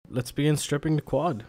Let's begin stripping the quad.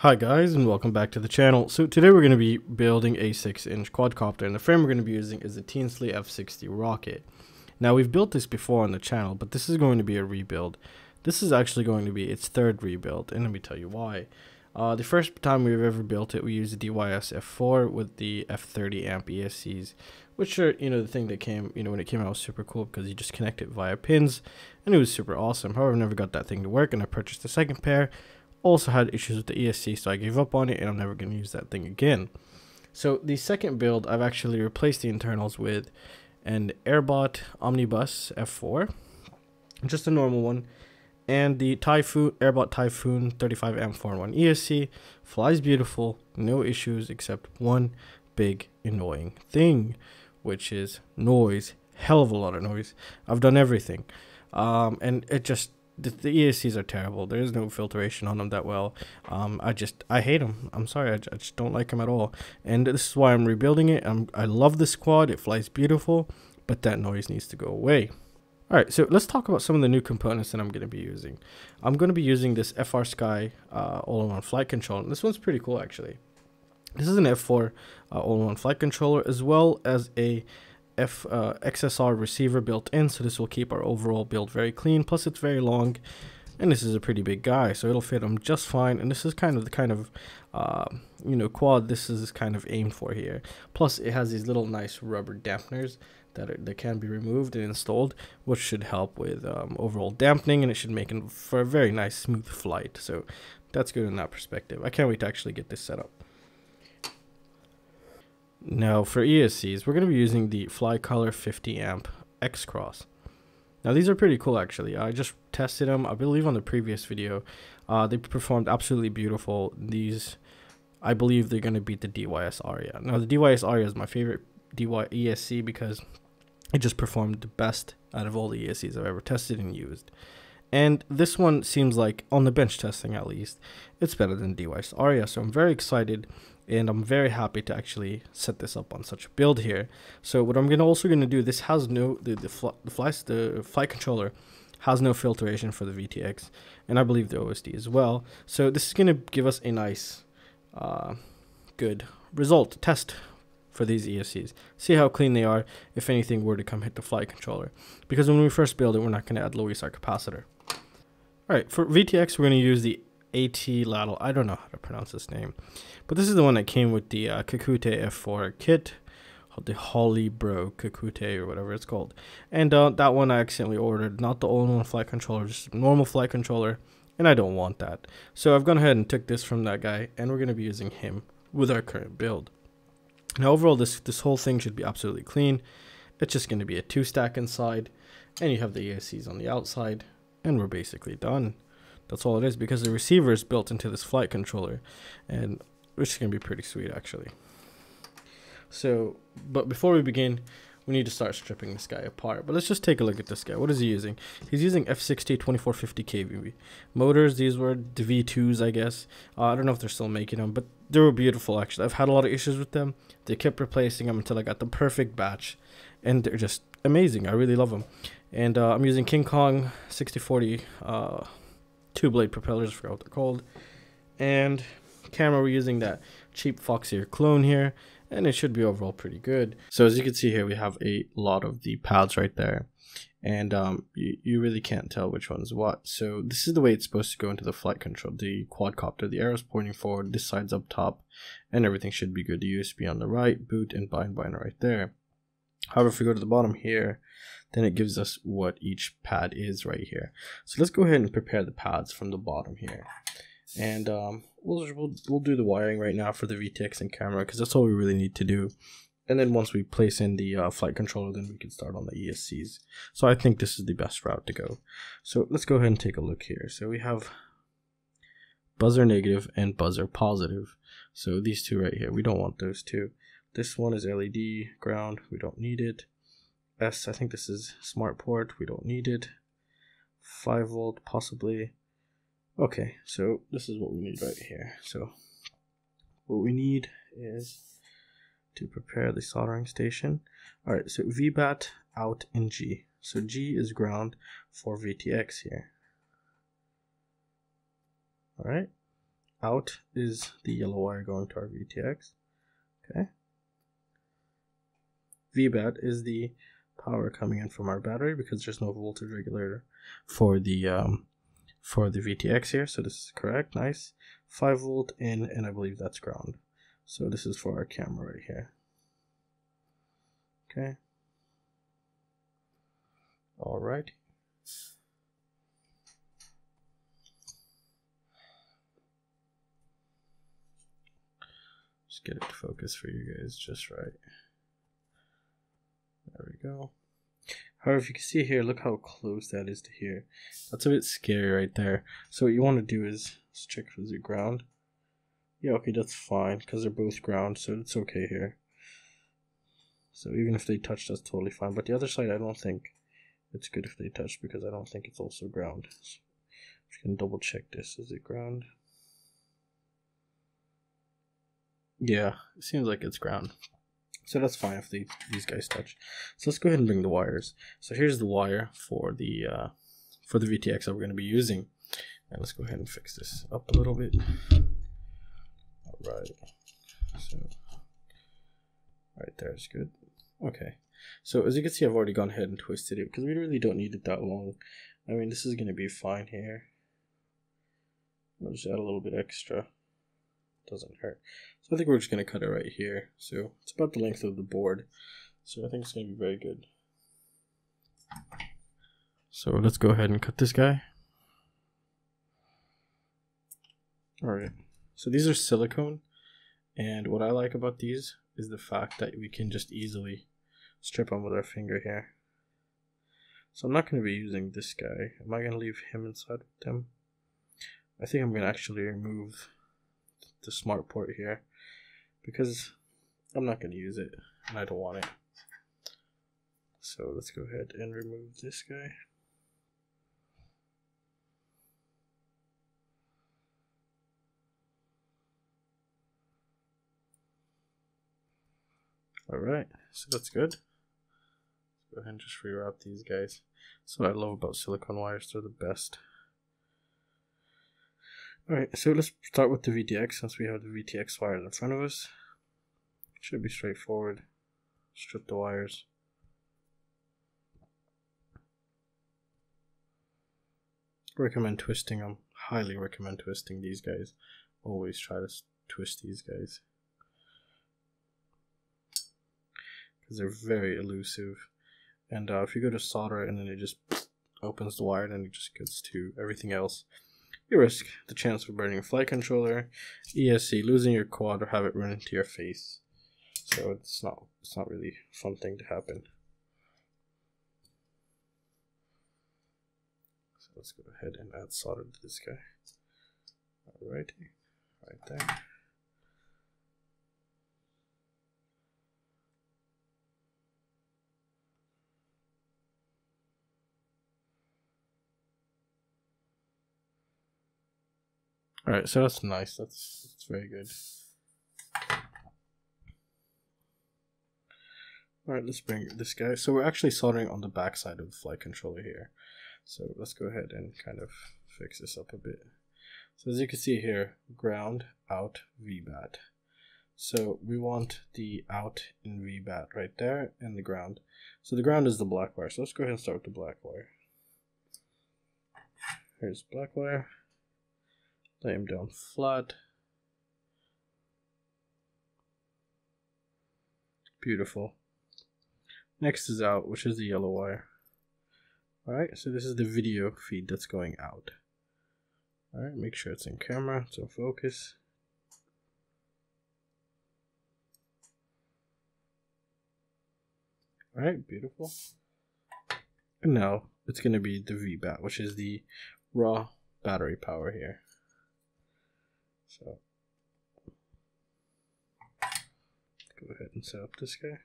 Hi guys, and welcome back to the channel. So today we're going to be building a 6-inch quadcopter, and the frame we're going to be using is the Tinsly F60 Rocket. Now, we've built this before on the channel, but this is going to be a rebuild. This is actually going to be its third rebuild, and let me tell you why. The first time we've ever built it, we used the DYS F4 with the F30 amp ESCs, which are, the thing that came, when it came out was super cool because you just connect it via pins, and it was super awesome. However, I never got that thing to work, and I purchased the second pair. Also had issues with the ESC, so I gave up on it, and I'm never going to use that thing again. So the second build, I've actually replaced the internals with an Airbot Omnibus F4, just a normal one, and the Airbot Typhoon 35 amp 4-in-1 ESC. Flies beautiful, no issues except one big annoying thing, which is noise. Hell of a lot of noise. I've done everything, and it just, the ESCs are terrible. There is no filtration on them that well. I hate them. I'm sorry, I just don't like them at all. And this is why I'm rebuilding it. I love this quad. It flies beautiful, but that noise needs to go away. Alright, so let's talk about some of the new components that I'm going to be using. I'm going to be using this Frsky all-in-one flight controller. This one's pretty cool, actually. This is an F4 all-in-one flight controller, as well as a XSR receiver built in, so this will keep our overall build very clean. Plus, it's very long, and this is a pretty big guy, so it'll fit him just fine. And this is kind of the kind of quad this is kind of aimed for here. Plus, it has these little nice rubber dampeners that can be removed and installed, which should help with overall dampening, and it should make it for a very nice smooth flight. So that's good in that perspective. I can't wait to actually get this set up. Now for ESCs, we're going to be using the Flycolor 50 amp X Cross. Now these are pretty cool, actually. I just tested them, I believe, on the previous video. They performed absolutely beautiful. These, I believe, they're going to beat the DYS Aria. Now the DYS Aria is my favorite ESC because it just performed the best out of all the ESCs I've ever tested and used. And this one seems like, on the bench testing at least, it's better than DYS Aria. So I'm very excited, and I'm very happy to actually set this up on such a build here. So what I'm also going to do, this has no, the flight controller has no filtration for the VTX, and I believe the OSD as well. So this is going to give us a nice, good result test for these ESCs. See how clean they are if anything were to come hit the flight controller. Because when we first build it, we're not going to add low ESR capacitor. Alright, for VTX, we're going to use the Atlatl. I don't know how to pronounce this name. But this is the one that came with the Xt60 F4 kit. The Hollybro Kt or whatever it's called. And that one I accidentally ordered, not the all-in-one flight controller, just a normal flight controller, and I don't want that. So I've gone ahead and took this from that guy, and we're going to be using him with our current build. Now overall, this whole thing should be absolutely clean. It's just going to be a 2-stack inside, and you have the ESCs on the outside, and we're basically done. That's all it is, because the receiver is built into this flight controller, and which is going to be pretty sweet actually. So, but before we begin, we need to start stripping this guy apart. But let's just take a look at this guy. What is he using? He's using F60 2450 kV motors. These were the V2s, I guess. I don't know if they're still making them, but they were beautiful actually. I've had a lot of issues with them. They kept replacing them until I got the perfect batch, and they're just amazing. I really love them. And I'm using King Kong 6040 2-blade propellers. I forgot what they're called. And camera, we're using that cheap Foxeer Clone here. And it should be overall pretty good. So as you can see here, we have a lot of the pads right there. And you really can't tell which one's what. So this is the way it's supposed to go into the flight control, the quadcopter. The arrow's pointing forward, this side's up top, and everything should be good. The USB on the right, boot and bind right there. However, if we go to the bottom here, then it gives us what each pad is right here. So let's go ahead and prepare the pads from the bottom here. And we'll do the wiring right now for the VTX and camera, because that's all we really need to do. And then once we place in the flight controller, then we can start on the ESCs. So I think this is the best route to go. So let's go ahead and take a look here. So we have buzzer negative and buzzer positive. So these two right here, we don't want those two. This one is LED ground, we don't need it. S, I think this is smart port, we don't need it. 5 volt possibly. Okay, so this is what we need right here. So what we need is to prepare the soldering station. Alright, so VBAT out in G. So G is ground for VTX here. Alright, out is the yellow wire going to our VTX. Okay. VBAT is the power coming in from our battery, because there's no voltage regulator for the VTX here, so this is correct. Nice. 5 volt in, and I believe that's ground. So this is for our camera right here. Okay. All right. Just get it to focus for you guys just right. There we go. However, if you can see here, look how close that is to here. That's a bit scary right there. So what you want to do is, let's check if it's ground. Yeah, okay, that's fine, because they're both ground, so it's okay here. So even if they touch, that's totally fine. But the other side, I don't think it's good if they touch, because I don't think it's also ground. So we can double check this. Is it ground? Yeah, it seems like it's ground. So that's fine if these guys touch. So let's go ahead and bring the wires. So here's the wire for the VTX that we're going to be using. And let's go ahead and fix this up a little bit. Alright. So right there is good. Okay. So as you can see, I've already gone ahead and twisted it, because we really don't need it that long. I mean, this is going to be fine here. I'll just add a little bit extra. Doesn't hurt. So I think we're just going to cut it right here. So it's about the length of the board. So I think it's going to be very good. So let's go ahead and cut this guy. Alright. So these are silicone. And what I like about these is the fact that we can just easily strip them with our finger here. So I'm not going to be using this guy. Am I going to leave him inside with them? I think I'm going to actually remove the smart port here, because I'm not going to use it and I don't want it. So let's go ahead and remove this guy. Alright, so that's good. Let's go ahead and just rewrap these guys. That's what I love about silicone wires, they're the best. Alright, so let's start with the VTX, since we have the VTX wires in front of us. Should be straightforward. Strip the wires. Recommend twisting them. Highly recommend twisting these guys. Always try to twist these guys, because they're very elusive. And if you go to solder and then it just opens the wire, then it just gets to everything else. You risk the chance of burning a flight controller, ESC, losing your quad, or have it run into your face. So it's not really a fun thing to happen. So let's go ahead and add solder to this guy. Alrighty, right there. Alright, so that's nice. That's very good. Alright, let's bring this guy. So we're actually soldering on the back side of the flight controller here. So let's go ahead and kind of fix this up a bit. So as you can see here, ground, out, VBAT. So we want the out in VBAT right there and the ground. So the ground is the black wire. So let's go ahead and start with the black wire. Here's black wire. Lay him down flat. Beautiful. Next is out, which is the yellow wire. Alright, so this is the video feed that's going out. Alright, make sure it's in camera, it's in focus. Alright, beautiful. And now it's going to be the VBAT, which is the raw battery power here. So go ahead and set up this guy.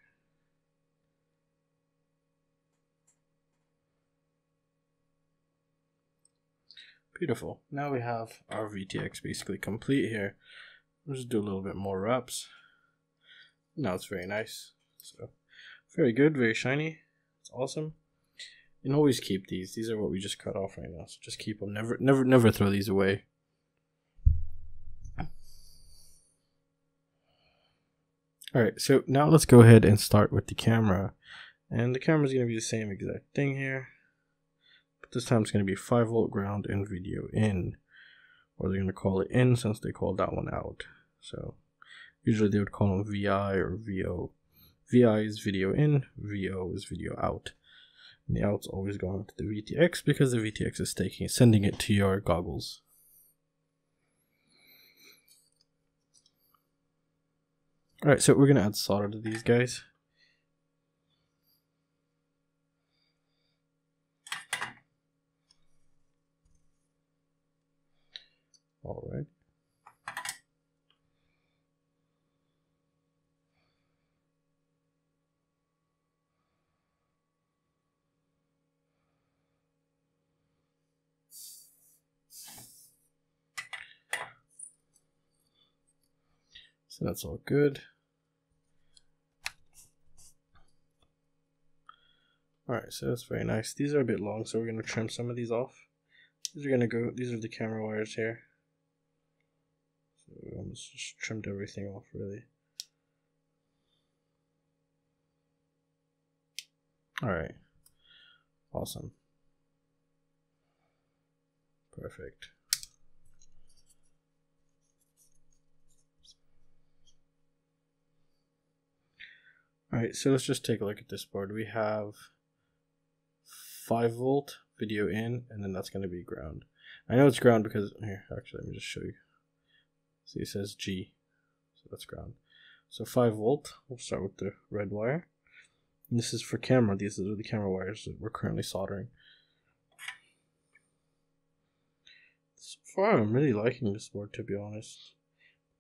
Beautiful. Now we have our VTX basically complete here. We'll just do a little bit more wraps. Now it's very nice. So very good, very shiny. It's awesome. And always keep these. These are what we just cut off right now. So just keep them. Never throw these away. Alright, so now let's go ahead and start with the camera. And the camera is going to be the same exact thing here. But this time it's going to be 5-volt ground and video in. Or they're going to call it in since they called that one out. So usually they would call them VI or VO. VI is video in, VO is video out. And the out's always going to the VTX because the VTX is sending it to your goggles. Alright, so we're going to add solder to these guys. Alright. So that's all good. Alright, so that's very nice. These are a bit long, so we're going to trim some of these off. These are the camera wires here. So we almost just trimmed everything off, really. Alright. Awesome. Perfect. Alright, so let's just take a look at this board. We have 5-volt video in, and then that's going to be ground. I know it's ground because, here, actually, let me just show you. See, it says G, so that's ground. So 5-volt, we'll start with the red wire. And this is for camera. These are the camera wires that we're currently soldering. So far, I'm really liking this board, to be honest.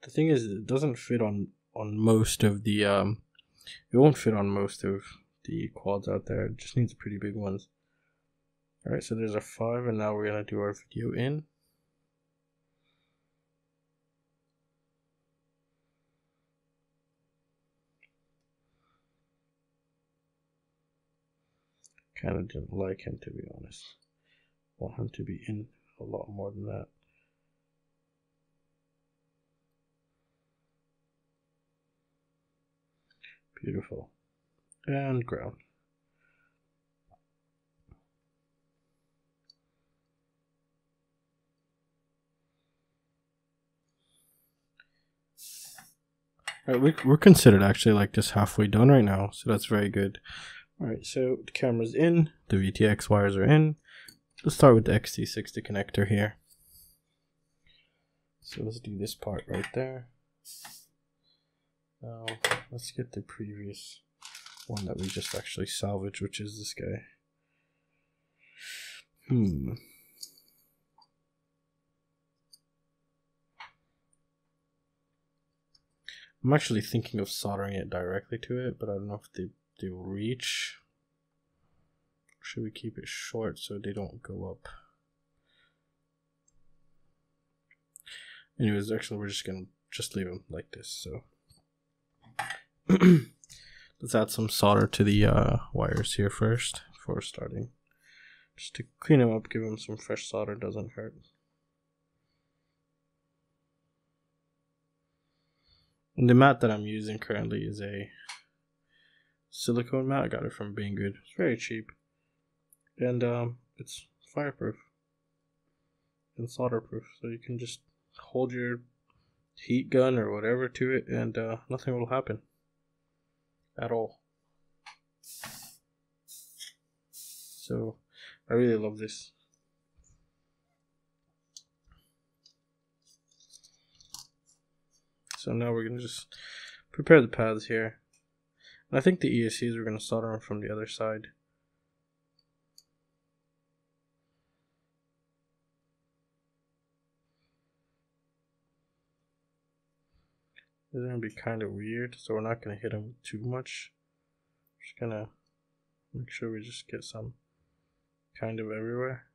The thing is, it doesn't fit on most of the, it won't fit on most of the quads out there. It just needs pretty big ones. Alright, so there's a 5, and now we're going to do our video in. Kind of didn't like him, to be honest. Want him to be in a lot more than that. Beautiful. And ground. Alright, we're considered actually like just halfway done right now, so that's very good. Alright, so the camera's in, the VTX wires are in. Let's start with the Xt60 connector here. So let's do this part right there. Now let's get the previous one that we just actually salvaged, which is this guy. I'm actually thinking of soldering it directly to it, but I don't know if they will reach. Should we keep it short so they don't go up? Anyways, actually we're just gonna leave them like this. So let's add some solder to the wires here first before starting. Just to clean them up, give them some fresh solder, doesn't hurt. And the mat that I'm using currently is a silicone mat. I got it from Banggood. It's very cheap. And it's fireproof and solderproof. So you can just hold your heat gun or whatever to it and nothing will happen at all. So I really love this. So now we're going to just prepare the paths here. And I think the ESCs we're going to solder them from the other side. It's going to be kind of weird, so we're not going to hit them too much. Just going to make sure we just get some kind of everywhere.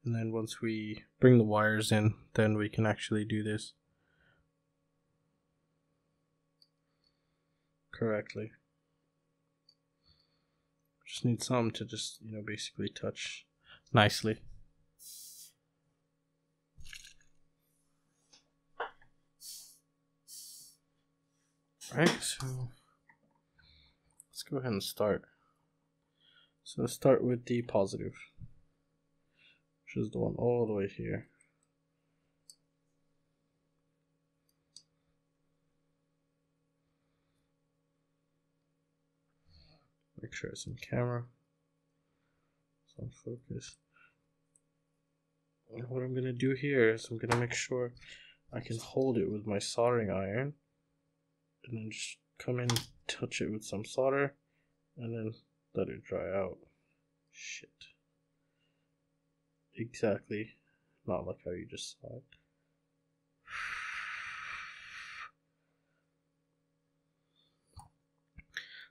And then once we bring the wires in, then we can actually do this correctly. Just need some to just, basically touch nicely. Alright, so let's go ahead and start. So let's start with the positive, which is the one all the way here. Make sure it's in camera. It's on focus. And what I'm going to do here is I'm going to make sure I can hold it with my soldering iron. And then just come in, touch it with some solder, and then let it dry out. Shit. Exactly. Not like how you just saw it.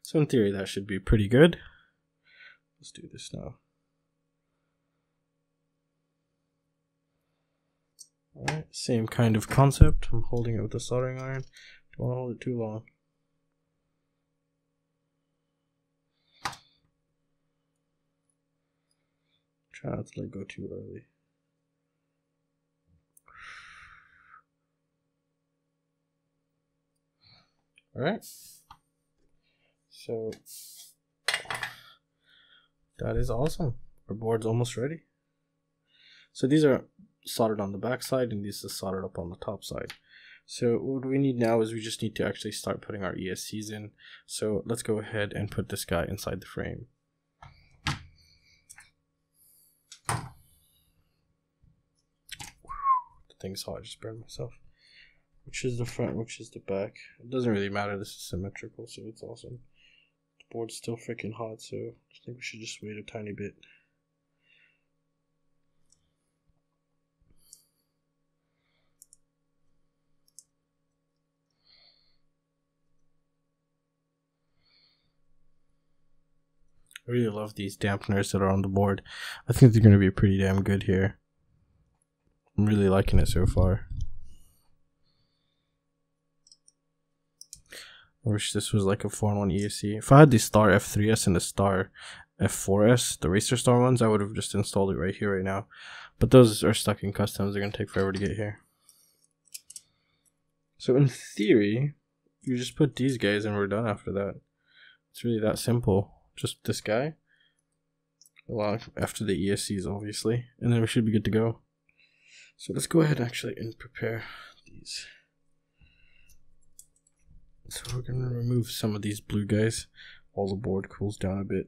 So in theory that should be pretty good. Let's do this now. Alright, same kind of concept. I'm holding it with a soldering iron. Don't hold it too long. Try not to let go too early. Alright. So that is awesome. Our board's almost ready. So these are soldered on the back side and this is soldered up on the top side. So what we need now is we just need to actually start putting our ESCs in. So let's go ahead and put this guy inside the frame. The thing's hot, I just burned myself. Which is the front, which is the back. It doesn't really matter, this is symmetrical, so it's awesome. The board's still freaking hot, so I think we should just wait a tiny bit. I really love these dampeners that are on the board. I think they're going to be pretty damn good here. I'm really liking it so far. I wish this was like a 4-in-1 ESC. If I had the Star F3s and the Star F4S, the Racerstar ones, I would have just installed it right here, right now. But those are stuck in customs. They're going to take forever to get here. So in theory, You just put these guys and we're done after that. It's really that simple. Just this guy. Well, after the ESCs, obviously. And then we should be good to go. So let's go ahead actually and prepare these. So we're going to remove some of these blue guys while the board cools down a bit.